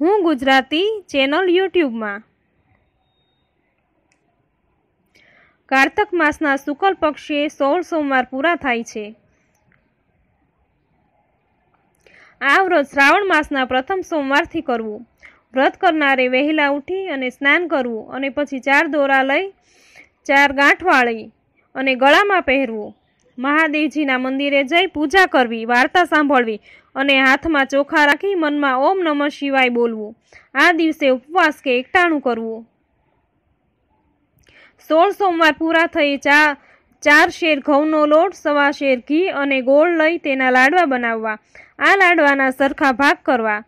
હું ગુજરાતી ચેનલ યુટ્યુબમાં। કારતક માસના શુક્લ પક્ષે 16 સોમવાર પૂરા થાય છે। આ વ્રત શ્રાવણ માસના પ્રથમ સોમવારથી કરવું। વ્રત કરનારે વહેલા ઉઠી અને સ્નાન કરવું અને પછી 4 દોરા લઈ 4 ગાંઠ વાળી અને ગળામાં પહેરવું। મહાદેવજીના મંદિરે જઈ પૂજા કરવી, વાર્તા સાંભળવી અને હાથમાં ચોખા રાખી મનમાં ઓમ નમઃ શિવાય બોલવું। આ દિવસે ઉપવાસ કે એકટાણું કરવું। 16 સોમવાર પૂરા થઈ 4 શેર ઘઉંનો લોટ, 1.25 શેર ઘી અને ગોળ લઈ તેના લાડવા બનાવવા। આ લાડવાના સરખા ભાગ કરવા।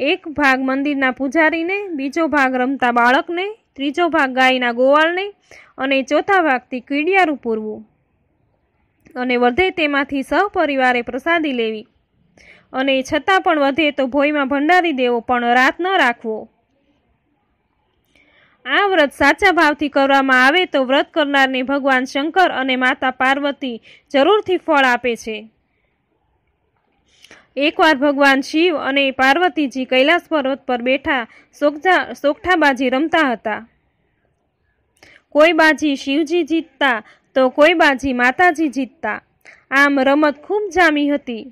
એક ભાગ મંદિરના પૂજારીને, બીજો ભાગ રમતા બાળકને, ત્રીજો ભાગ ગાયના ગોવાળને અને ચોથા ભાગથી કીડિયારું પૂરવું અને વધે તેમાંથી સહપરિવારે પ્રસાદી લેવી અને છતાં પણ વધે તો ભોયમાં ભંડારી દેવો, પણ રાત ન રાખવો। આ વ્રત સાચા ભાવથી કરવામાં આવે તો વ્રત કરનારને ભગવાન શંકર અને માતા પાર્વતી જરૂરથી ફળ આપે છે। એકવાર ભગવાન શિવ અને પાર્વતીજી કૈલાસ પર્વત પર બેઠા સોગઠાબાજી રમતા હતા। કોઈ બાજી શિવજી જીતતા તો કોઈ બાજી માતાજી જીતતા। આમ રમત ખૂબ જામી હતી।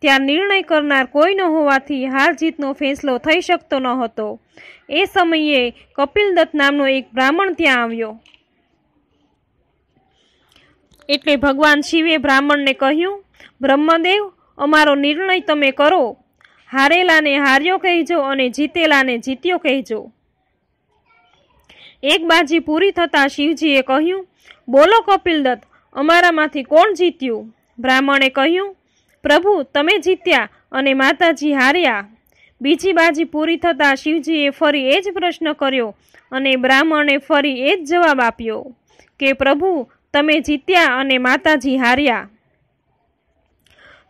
ત્યાં નિર્ણય કરનાર કોઈ ન હોવાથી હાર જીતનો ફેંસલો થઈ શકતો ન હતો। એ સમયે કપિલદત્ત નામનો એક બ્રાહ્મણ ત્યાં આવ્યો। એટલે ભગવાન શિવે બ્રાહ્મણને કહ્યું, બ્રહ્મદેવ, અમારો નિર્ણય તમે કરો। હારેલાને હાર્યો કહેજો અને જીતેલાને જીત્યો કહેજો। એક બાજી પૂરી થતાં શિવજીએ કહ્યું, બોલો કપિલદત્ત, અમારામાંથી કોણ જીત્યું? બ્રાહ્મણે કહ્યું, પ્રભુ, તમે જીત્યા અને માતાજી હાર્યા। બીજી બાજી પૂરી થતાં શિવજીએ ફરી એ જ પ્રશ્ન કર્યો અને બ્રાહ્મણે ફરી એ જ જવાબ આપ્યો કે પ્રભુ, તમે જીત્યા અને માતાજી હાર્યા।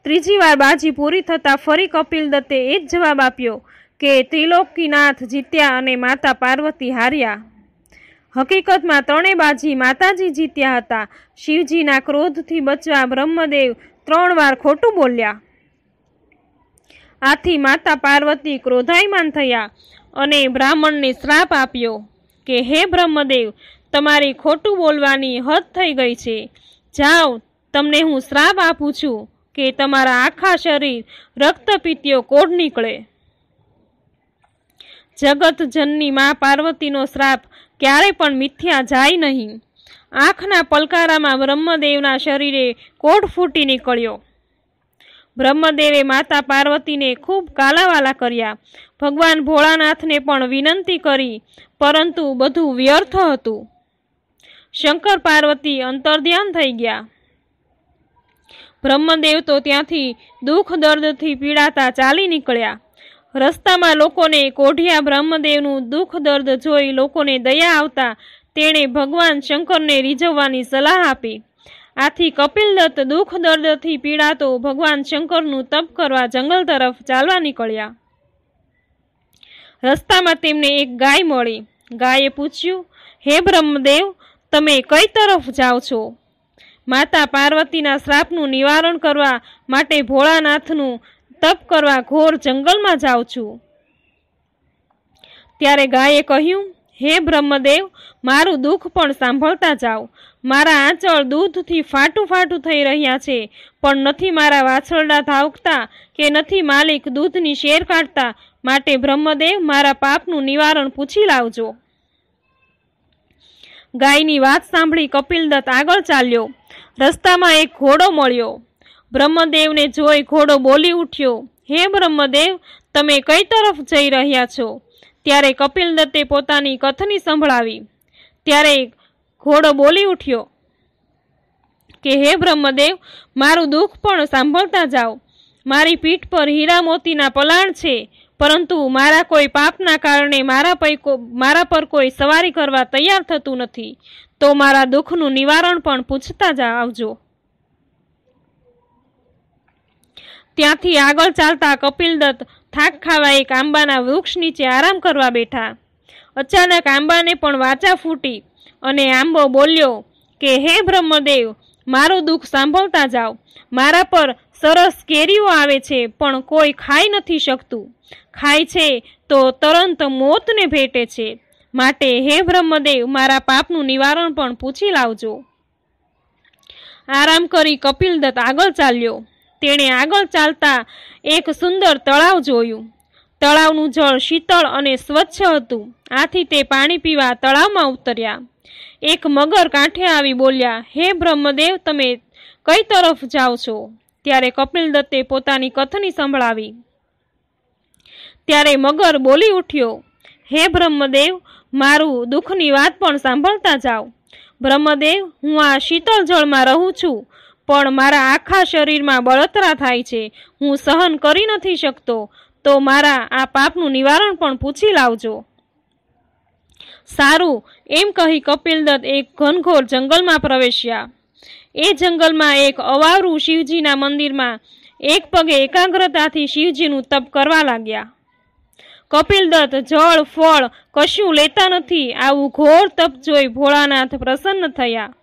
ત્રીજી વાર બાજી પૂરી થતાં ફરી કપિલદત્તે એ જ જવાબ આપ્યો કે ત્રિલોકીનાથ જીત્યા અને માતા પાર્વતી હાર્યા। હકીકતમાં ત્રણેય બાજી માતાજી જીત્યા હતા। શિવજીના ક્રોધથી બચવા બ્રહ્મદેવ 3 વાર ખોટું બોલ્યા। આથી માતા પાર્વતી ક્રોધાયમાન થયા અને બ્રાહ્મણને શ્રાપ આપ્યો કે હે બ્રહ્મદેવ, તમારી ખોટું બોલવાની હદ થઈ ગઈ છે। જાઓ, તમને હું શ્રાપ આપું છું કે તમારા આખા શરીર રક્તપિત્તીઓ કોઢ નીકળે। જગત જનની મા પાર્વતીનો શ્રાપ ક્યારે પણ મિથ્યા જાય નહીં। આંખના પલકારામાં બ્રહ્મદેવના શરીરે કોઢ ફૂટી નીકળ્યો। બ્રહ્મદેવે માતા પાર્વતીને ખૂબ કાલાવાલા કર્યા। ભગવાન ભોળાનાથને પણ વિનંતી કરી, પરંતુ બધું વ્યર્થ હતું। શંકર પાર્વતી અંતર્ધ્યાન થઈ ગયા। બ્રહ્મદેવ તો ત્યાંથી દુઃખ દર્દથી પીડાતા ચાલી નીકળ્યા। રસ્તામાં લોકોને કોઢિયા બ્રહ્મદેવનું દુઃખ દર્દ જોઈ લોકોને દયા આવતા તેણે ભગવાન શંકરને રીઝવવાની સલાહ આપી। આથી કપિલદત્ત દુઃખ દર્દથી પીડાતો ભગવાન શંકરનું તપ કરવા જંગલ તરફ ચાલવા નીકળ્યા। રસ્તામાં તેમને એક ગાય મળી। ગાયે પૂછ્યું, હે બ્રહ્મદેવ, તમે કઈ તરફ જાઓ છો? માતા પાર્વતીના શ્રાપનું નિવારણ કરવા માટે ભોળાનાથનું તપ કરવા ઘોર જંગલમાં જાઉં છું। ત્યારે ગાયે કહ્યું, હે બ્રહ્મદેવ, મારું દુઃખ પણ સાંભળતા જાઓ। મારા આંચળ દૂધથી ફાટું ફાટું થઈ રહ્યા છે, પણ નથી મારા વાછરડા ધાવકતા કે નથી માલિક દૂધની શેર કાઢતા, માટે બ્રહ્મદેવ, મારા પાપનું નિવારણ પૂછી લાવજો। ગાયની વાત સાંભળી કપિલદત્ત આગળ ચાલ્યો। રસ્તામાં એક ઘોડો મળ્યો। બ્રહ્મદેવને જોઈ ઘોડો બોલી ઉઠ્યો, હે બ્રહ્મદેવ, તમે કઈ તરફ જઈ રહ્યા છો? ત્યારે કપિલદત્તે પોતાની કથની સંભળાવી। ત્યારે ઘોડો બોલી ઉઠ્યો કે હે બ્રહ્મદેવ, મારું દુઃખ પણ સાંભળતા જાઓ। મારી પીઠ પર હીરા મોતીના પલાણ છે, પરંતુ મારા કોઈ પાપના કારણે મારા પર કોઈ સવારી કરવા તૈયાર થતું નથી, તો મારા દુઃખનું નિવારણ પણ પૂછતા જ આવજો। ત્યાંથી આગળ ચાલતા કપિલદત્ત થાક ખાવા એક આંબાના વૃક્ષ નીચે આરામ કરવા બેઠા। અચાનક આંબાને પણ વાચા ફૂટી અને આંબો બોલ્યો કે હે બ્રહ્મદેવ, મારું દુઃખ સાંભળતા જાઓ. મારા પર સરસ કેરીઓ આવે છે, પણ કોઈ ખાઈ નથી શકતું. ખાય છે તો તરત મોતને ભેટે છે. માટે હે બ્રહ્મદેવ, મારા પાપનું નિવારણ પણ પૂછી લાવજો. આરામ કરી કપિલદત્ત આગળ ચાલ્યો. તેણે આગળ ચાલતા એક સુંદર તળાવ જોયું. તળાવનું જળ શીતળ અને સ્વચ્છ હતું. આથી તે પાણી પીવા તળાવમાં ઉતર્યા. એક મગર કાંઠે આવી બોલ્યા, હે બ્રહ્મદેવ, તમે કઈ તરફ જાઓ છો? ત્યારે કપિલદત્તે પોતાની કથની સંભળાવી. ત્યારે મગર બોલી ઉઠ્યો, હે બ્રહ્મદેવ, મારું દુઃખની વાત પણ સાંભળતા જાઓ. બ્રહ્મદેવ, હું આ શીતળ જળમાં રહું છું, પણ મારા આખા શરીરમાં બળતરા થાય છે. હું સહન કરી નથી શકતો. તો મારા આ પાપનું નિવારણ પણ પૂછી લાવજો. સારું, એમ કહી કપિલદત્ત એક ઘનઘોર જંગલમાં પ્રવેશ્યા. એ જંગલમાં એક અવારું શિવજીના મંદિરમાં એક પગે એકાગ્રતાથી શિવજીનું તપ કરવા લાગ્યા. કપિલદત્ત જળ ફળ કશું લેતા નથી. આવું ઘોર તપ જોઈ ભોળાનાથ પ્રસન્ન થયા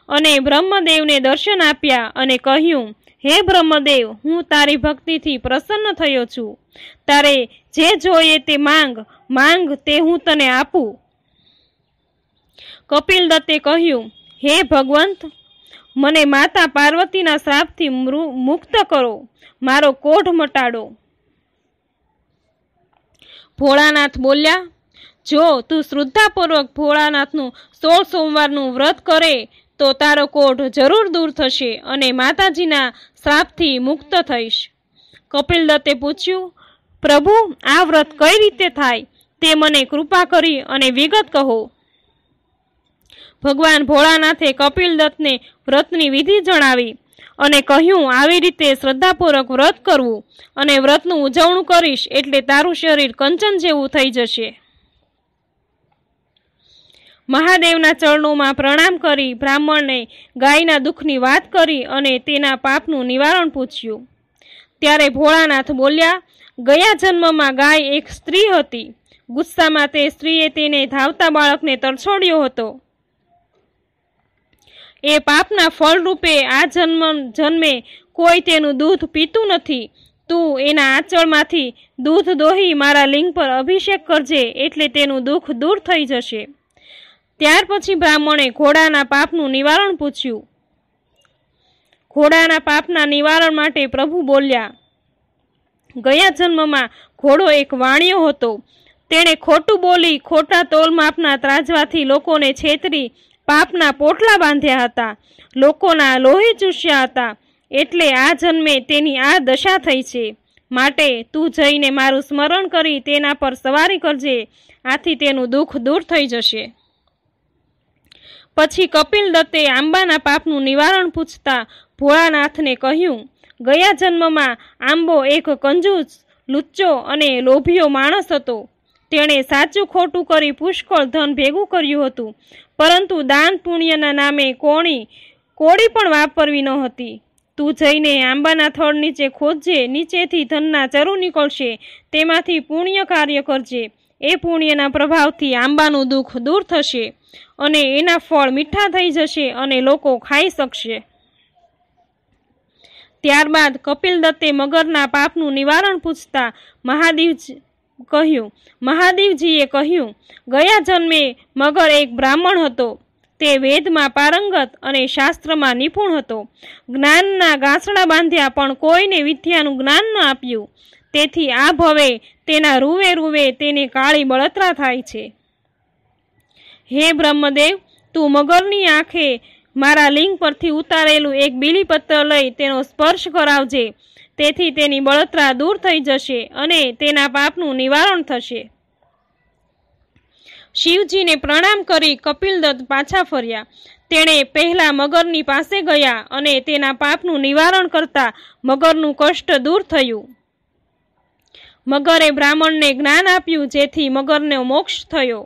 અને બ્રહ્મદેવને દર્શન આપ્યા અને કહ્યું, હે બ્રહ્મદેવ, હું તારી ભક્તિથી પ્રસન્ન થયો છું. તારે જે જોઈએ તે માંગ તે હું તને આપું. કપિલદત્તે કહ્યું, હે ભગવંત, મને માતા પાર્વતીના શ્રાપથી મુક્ત કરો. મારો કોઢ મટાડો. ભોળાનાથ બોલ્યા, જો તું શ્રદ્ધાપૂર્વક ભોળાનાથનું 16 સોમવારનું વ્રત કરે તો તારો કોઢ જરૂર દૂર થશે અને માતાજીના શ્રાપથી મુક્ત થઈશ. કપિલદત્તે પૂછ્યું, પ્રભુ, આ વ્રત કઈ રીતે થાય તે મને કૃપા કરી અને વિગત કહો. ભગવાન ભોળાનાથે કપિલદત્તને વ્રતની વિધિ જણાવી અને કહ્યું, આવી રીતે શ્રદ્ધાપૂર્વક વ્રત કરવું અને વ્રતનું ઉજવણું કરીશ એટલે તારું શરીર કંચન જેવું થઈ જશે. મહાદેવના ચરણોમાં પ્રણામ કરી બ્રાહ્મણને ગાયના દુઃખની વાત કરી અને તેના પાપનું નિવારણ પૂછ્યું. ત્યારે ભોળાનાથ બોલ્યા, ગયા જન્મમાં ગાય એક સ્ત્રી હતી. ગુસ્સામાં તે સ્ત્રીએ તેને ધાવતા બાળકને તરછોડ્યો હતો. એ પાપના ફળ રૂપે આ જન્મે કોઈ તેનું દૂધ પીતું નથી. તું એના આંચળમાંથી દૂધ દોહી મારા લિંગ પર અભિષેક કરજે, એટલે તેનું દુઃખ દૂર થઈ જશે. ત્યાર પછી બ્રાહ્મણે ઘોડાના પાપનું નિવારણ પૂછ્યું. ઘોડાના પાપના નિવારણ માટે પ્રભુ બોલ્યા, ગયા જન્મમાં ઘોડો એક વાણિયો હતો. તેણે ખોટું બોલી ખોટા તોલ માપના ત્રાજવાથી લોકોને છેતરી પાપના પોટલા બાંધ્યા હતા. લોકોના લોહી ચૂસ્યા હતા. એટલે આ જન્મે તેની આ દશા થઈ છે. માટે તું જઈને મારું સ્મરણ કરી તેના પર સવારી કરજે. આથી તેનું દુઃખ દૂર થઈ જશે. પછી કપિલદત્તે આંબાના પાપનું નિવારણ પૂછતા ભોળાનાથને કહ્યું, ગયા જન્મમાં આંબો એક કંજૂસ, લુચ્ચો અને લોભિયો માણસ હતો. તેણે સાચું ખોટું કરી પુષ્કળ ધન ભેગું કર્યું હતું, પરંતુ દાન પુણ્યના નામે કોડી પણ વાપરવી ન હતી. તું જઈને આંબાના થડ નીચે ખોદજે. નીચેથી ધનના ચરુ નીકળશે. તેમાંથી પુણ્ય કાર્ય કરજે. એ પુણ્યના પ્રભાવથી આંબાનું દુઃખ દૂર થશે અને એના ફળ મીઠા થઈ જશે અને લોકો ખાઈ શકશે. ત્યારબાદ કપિલદત્તે મગરના પાપનું નિવારણ પૂછતા મહાદેવજીએ કહ્યું, ગયા જન્મે મગર એક બ્રાહ્મણ હતો. તે વેદમાં પારંગત અને શાસ્ત્રમાં નિપુણ હતો. જ્ઞાનના ગાંસડા બાંધ્યા, પણ કોઈને વિદ્યાનું જ્ઞાન ન આપ્યું. તેથી આ ભવે તેના રૂવે તેને કાળી બળતરા થાય છે. હે બ્રહ્મદેવ, તું મગરની આંખે મારા લિંગ પરથી ઉતારેલું એક બીલીપત્ર લઈ તેનો સ્પર્શ કરાવજે. તેથી તેની બળતરા દૂર થઈ જશે અને તેના પાપનું નિવારણ થશે. શિવજીને પ્રણામ કરી કપિલદત્ત પાછા ફર્યા. તેણે પહેલા મગરની પાસે ગયા અને તેના પાપનું નિવારણ કરતા મગરનું કષ્ટ દૂર થયું. મગરે બ્રાહ્મણને જ્ઞાન આપ્યું, જેથી મગરને મોક્ષ થયો.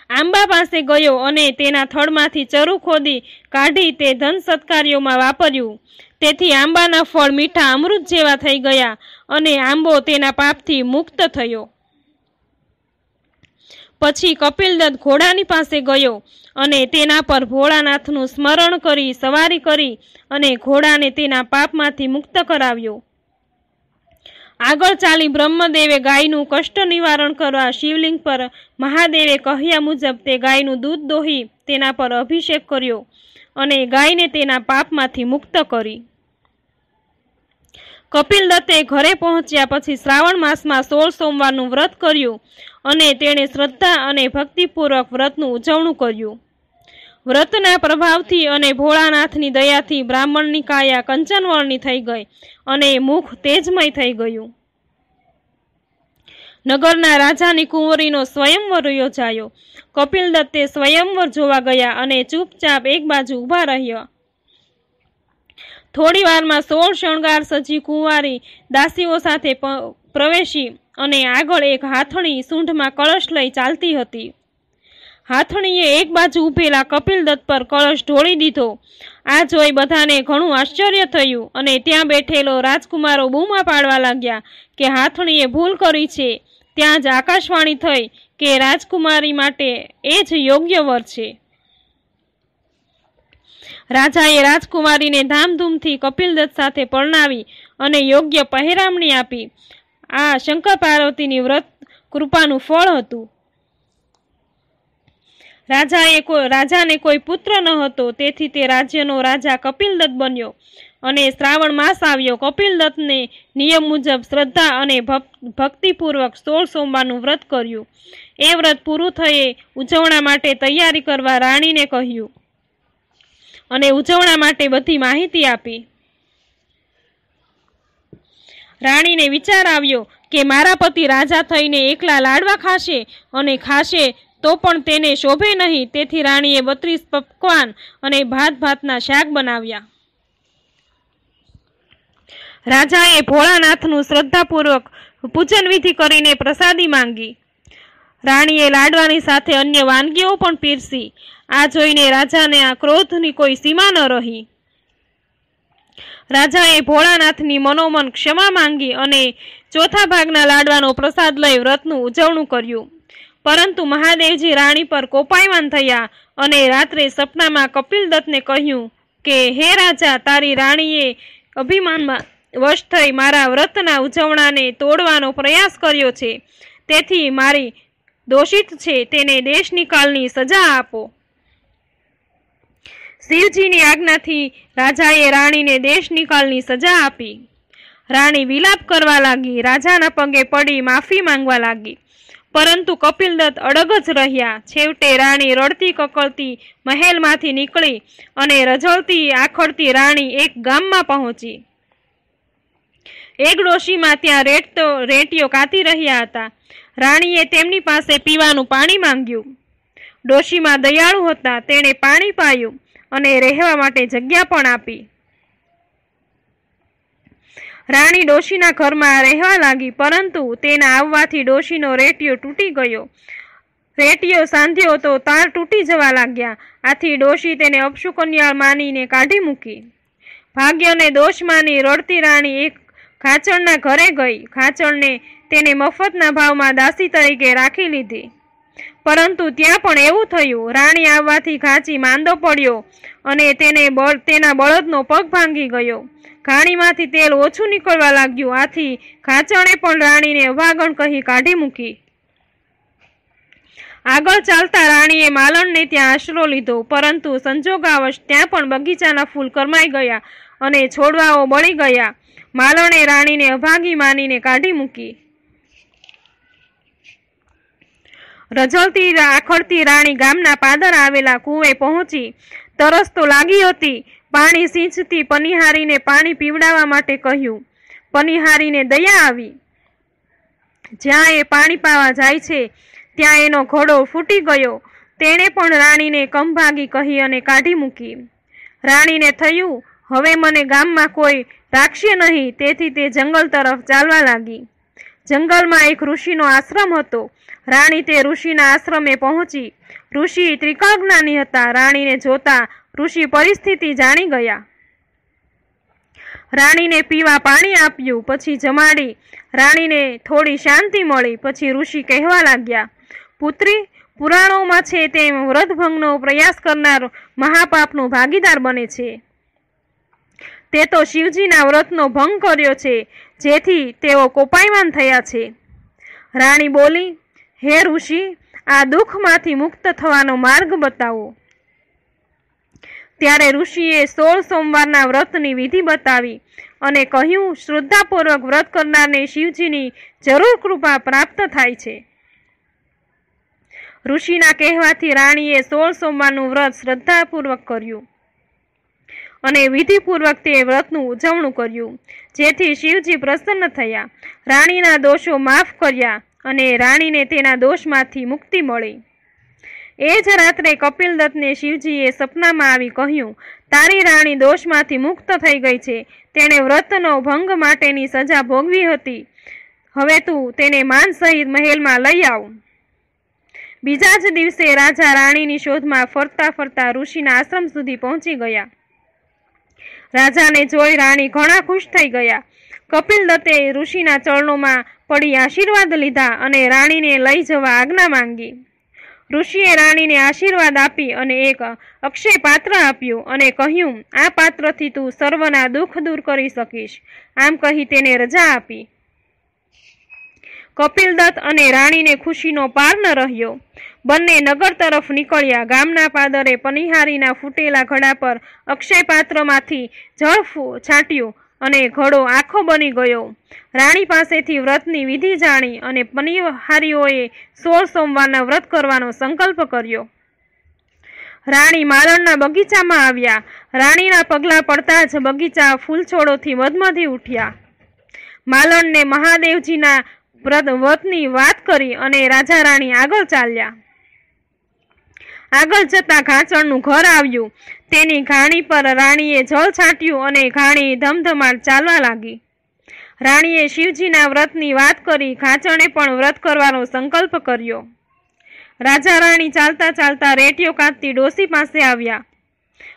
આંબા પાસે ગયો અને તેના થડમાંથી ચરુ ખોદી કાઢી તે ધન સત્કાર્યોમાં વાપર્યું. તેથી આંબાના ફળ મીઠા અમૃત જેવા થઈ ગયા અને આંબો તેના પાપથી મુક્ત થયો. પછી કપિલદત્ત ઘોડાની પાસે ગયો અને તેના પર ભોળાનાથનું સ્મરણ કરી સવારી કરી અને ઘોડાને તેના પાપમાંથી મુક્ત કરાવ્યો. આગળ ચાલી બ્રહ્મદેવે ગાયનું કષ્ટ નિવારણ કરવા શિવલિંગ પર મહાદેવે કહ્યા મુજબ તે ગાયનું દૂધ દોહી તેના પર અભિષેક કર્યો અને ગાયને તેના પાપમાંથી મુક્ત કરી. કપિલદત્તે ઘરે પહોંચ્યા પછી શ્રાવણ માસમાં 16 સોમવારનું વ્રત કર્યું અને તેણે શ્રદ્ધા અને ભક્તિપૂર્વક વ્રતનું ઉજવણું કર્યું. વ્રતના પ્રભાવથી અને ભોળાનાથની દયાથી બ્રાહ્મણની કાયા કંચનવર્ણી થઈ ગઈ અને મુખ તેજમય થઈ ગયું. નગરના રાજાની કુંવરીનો સ્વયંવર યોજાયો. કપિલદત્તે સ્વયંવર જોવા ગયા અને ચૂપચાપ એક બાજુ ઊભા રહ્યા. થોડી વારમાં 16 શણગાર સજી કુંવારી દાસીઓ સાથે પ્રવેશી અને આગળ એક હાથણી સૂંઢમાં કળશ લઈ ચાલતી હતી. હાથણીએ એક બાજુ ઊભેલા કપિલદત્ત પર કળશ ઢોળી દીધો. આ જોઈ બધાને ઘણું આશ્ચર્ય થયું અને ત્યાં બેઠેલો રાજકુમારો બૂમા પાડવા લાગ્યા કે હાથણીએ ભૂલ કરી છે. ત્યાં જ આકાશવાણી થઈ કે રાજકુમારી માટે એ જ યોગ્ય વર છે. રાજાએ રાજકુમારીને ધામધૂમથી કપિલદત્ત સાથે પરણાવી અને યોગ્ય પહેરામણી આપી. આ શંકર પાર્વતીની વ્રત કૃપાનું ફળ હતું. રાજાને કોઈ પુત્ર ન હતો, તેથી તે રાજ્યનો રાજા કપિલદત્ત બન્યો અને શ્રાવણ માસ આવ્યો. કપિલદત્તને નિયમ મુજબ શ્રદ્ધા અને ભક્તિપૂર્વક 16 સોમવારનું વ્રત કર્યું. એ વ્રત પૂરું થયે ઉજવણા માટે તૈયારી કરવા રાણીને કહ્યું અને ઉજવણા માટે બધી માહિતી આપી. રાણીને વિચાર આવ્યો કે મારા પતિ રાજા થઈને એકલા લાડવા ખાશે અને ખાશે તો પણ તેને શોભે નહીં. તેથી રાણીએ 32 પકવાન અને ભાતના શાક બનાવ્યા. રાજાએ ભોળાનાથનું શ્રદ્ધાપૂર્વક પૂજન વિધિ કરીને પ્રસાદી માંગી. રાણીએ લાડવાની સાથે અન્ય વાનગીઓ પણ પીરસી. આ જોઈને રાજાને આ ક્રોધની કોઈ સીમા ન રહી. રાજાએ ભોળાનાથની મનોમન ક્ષમા માંગી અને ચોથા ભાગના લાડવાનો પ્રસાદ લઈ વ્રતનું ઉજવણું કર્યું. પરંતુ મહાદેવજી રાણી પર કોપાયમાન થયા અને રાત્રે સપનામાં કપિલદત્તને કહ્યું કે હે રાજા, તારી રાણીએ અભિમાનમાં વશ થઈ મારા વ્રતના ઉજવણાને તોડવાનો પ્રયાસ કર્યો છે, તેથી મારી દોષિત છે, તેને દેશ નિકાલની સજા આપો. શિવજીની આજ્ઞાથી રાજાએ રાણીને દેશ નિકાલની સજા આપી. રાણી વિલાપ કરવા લાગી, રાજાના પગે પડી માફી માંગવા લાગી. પરંતુ કપિલદત્ત અડગ જ રહ્યા. છેવટે રાણી રડતી કકળતી મહેલમાંથી નીકળી અને રઝળતી આખડતી રાણી એક ગામમાં પહોંચી. એક ડોશીમાં ત્યાં રેટીઓ કાતી રહ્યા હતા. રાણીએ તેમની પાસે પીવાનું પાણી માંગ્યું. ડોશીમાં દયાળુ હતા, તેણે પાણી પાયું અને રહેવા માટે જગ્યા પણ આપી. રાણી ડોશીના ઘરમાં રહેવા લાગી, પરંતુ તેના આવવાથી ડોશીનો રેટિયો તૂટી ગયો. રેટિયો સાંધ્યો તો તાર તૂટી જવા લાગ્યા. આથી ડોશી તેને અપશુકન્યા માનીને કાઢી મૂકી. ભાગ્યને દોષ માની રડતી રાણી એક ખાચરના ઘરે ગઈ. ખાચરને તેને મફતના ભાવમાં દાસી તરીકે રાખી લીધી. પરંતુ ત્યાં પણ એવું થયું, રાણી આવવાથી ખાચી માંદો પડ્યો અને તેના બળદનો પગ ભાંગી ગયો. ઘાણીમાંથી તેલ ઓછું નીકળવા લાગ્યું. આથી ખાચણે પણ રાણીને અભાગણ કહી કાઢી મૂકી. આગળ ચાલતા રાણીએ માલણને ત્યાં આશરો લીધો, પરંતુ સંજોગાવશ ત્યાં પણ બગીચાના ફૂલ કરમાઈ ગયા અને છોડવાઓ બળી ગયા. માલણે રાણીને અભાગી માનીને કાઢી મૂકી. રઝળતી આખડતી રાણી ગામના પાદર આવેલા કૂવે પહોંચી. તરસ તો લાગી હતી. પાણી સિંચતી પનિહારીને પાણી પીવડાવવા માટે કહ્યું. પનિહારીને દયા આવી. જ્યાં એ પાણી પાવા જાય છે ત્યાં એનો ઘોડો ફૂટી ગયો. તેણે પણ રાણીને કમભાગી કહી અને કાઢી મૂકી. રાણીને થયું, હવે મને ગામમાં કોઈ રાખશે નહીં, તેથી તે જંગલ તરફ ચાલવા લાગી. જંગલમાં એક ઋષિનો આશ્રમ હતો. રાણી તે ઋષિના આશ્રમે પહોંચી. ઋષિ ત્રિકાળજ્ઞાની હતા. રાણીને જોતા ઋષિ પરિસ્થિતિ જાણી ગયા. રાણીને પીવા પાણી આપ્યું, પછી જમાડી. રાણીને થોડી શાંતિ મળી. પછી ઋષિ કહેવા લાગ્યા, પુત્રી, પુરાણોમાં છે તેમ વ્રતભંગનો પ્રયાસ કરનાર મહાપાપનું ભાગીદાર બને છે. તે તો શિવજીના વ્રતનો ભંગ કર્યો છે, જેથી તેઓ કોપાયમાન થયા છે. રાણી બોલી, હે ઋષિ, આ દુઃખમાંથી મુક્ત થવાનો માર્ગ બતાવો. ત્યારે ઋષિએ 16 સોમવારના વ્રતની વિધિ બતાવી અને કહ્યું, શ્રદ્ધાપૂર્વક વ્રત કરનારને શિવજીની જરૂર કૃપા પ્રાપ્ત થાય છે. ઋષિના કહેવાથી રાણીએ 16 સોમવારનું વ્રત શ્રદ્ધાપૂર્વક કર્યું અને વિધિપૂર્વક તે વ્રતનું ઉજવણું કર્યું, જેથી શિવજી પ્રસન્ન થયા, રાણીના દોષો માફ કર્યા અને રાણીને તેના દોષમાંથી મુક્તિ મળી. એ જ રાત્રે કપિલદત્તને શિવજીએ સપનામાં આવી કહ્યું, તારી રાણી દોષમાંથી મુક્ત થઈ ગઈ છે. તેણે વ્રતનો ભંગ માટેની સજા ભોગવી હતી. હવે તું તેને માન સહિત મહેલમાં લઈ આવ. બીજા જ દિવસે રાજા રાણીની શોધમાં ફરતા ફરતા ઋષિના આશ્રમ સુધી પહોંચી ગયા. રાજાને જોઈ રાણી ઘણા ખુશ થઈ ગયા. કપિલદત્તે ઋષિના ચરણોમાં પડી આશીર્વાદ લીધા અને રાણીને લઈ જવા આજ્ઞા માંગી. ઋષિએ રાણીને આશીર્વાદ આપી અને એક અક્ષય પાત્ર આપ્યું અને કહ્યું, આ પાત્રથી તું સર્વના દુઃખ દૂર કરી શકીશ. આમ કહી તેને રજા આપી. કપિલદત્ત અને રાણીને ખુશીનો પાર ન રહ્યો. બંને નગર તરફ નીકળ્યા. ગામના પાદરે પનિહારીના ફૂટેલા ઘડા પર અક્ષય પાત્રમાંથી જળ છાંટ્યું અને ઘડો આખો બની ગયો. રાણી પાસેથી વ્રતની વિધિ જાણી અને પનિહારીઓએ 16 સોમવારના વ્રત કરવાનો સંકલ્પ કર્યો. રાણી માલણના બગીચામાં આવ્યા. રાણીના પગલા પડતા જ બગીચા ફૂલછોડોથી મધમધી ઉઠ્યા. માલણને મહાદેવજીના વ્રતની વાત કરી અને રાજા રાણી આગળ ચાલ્યા. આગળ જતા ઘાંચણનું ઘર આવ્યું. તેની ઘાણી પર રાણીએ જળ છાંટ્યું અને ઘાણી ધમધમાટ ચાલવા લાગી. રાણીએ શિવજીના વ્રતની વાત કરી. ઘાંચણે પણ વ્રત કરવાનો સંકલ્પ કર્યો. રાજા રાણી ચાલતા ચાલતા રેટિયો કાંતતી ડોશી પાસે આવ્યા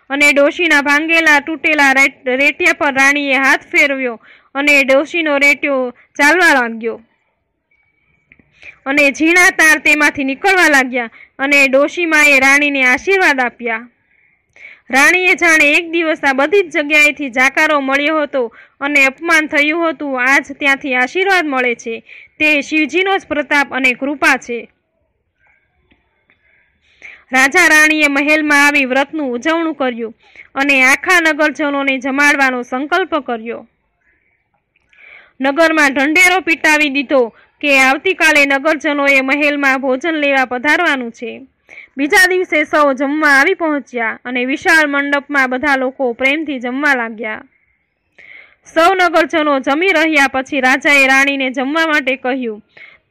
અને ડોશીના ભાંગેલા તૂટેલા રેટિયા પર રાણીએ હાથ ફેરવ્યો અને ડોશીનો રેટિયો ચાલવા લાગ્યો અને ઝીણા તાર તેમાંથી નીકળવા લાગ્યા અને ડોશીમાએ રાણીને આશીર્વાદ આપ્યા. રાણીએ જાણે એક દિવસ આ બધી જ જગ્યાએથી જાકારો મળ્યો હતો અને અપમાન થયું હતું, આજ ત્યાંથી આશીર્વાદ મળે છે. તે શિવજીનો જ પ્રતાપ અને કૃપા છે. રાજા રાણીએ મહેલમાં આવી વ્રતનું ઉજવણું કર્યું અને આખા નગરજનોને જમાડવાનો સંકલ્પ કર્યો. નગરમાં ઢંઢેરો પીટાવી દીધો કે આવતીકાલે નગરજનોએ મહેલમાં ભોજન લેવા પધારવાનું છે. બીજા દિવસે સૌ જમવા આવી પહોંચ્યા અને વિશાળ મંડપમાં બધા લોકો પ્રેમથી જમવા લાગ્યા. સૌ નગરજનો જમી રહ્યા પછી રાજાએ રાણીને જમવા માટે કહ્યું.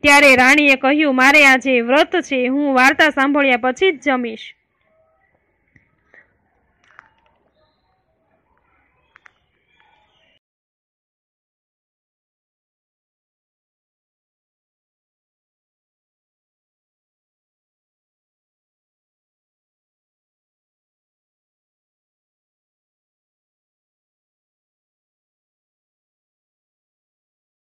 ત્યારે રાણીએ કહ્યું, મારે આજે વ્રત છે, હું વાર્તા સાંભળ્યા પછી જ જમીશ.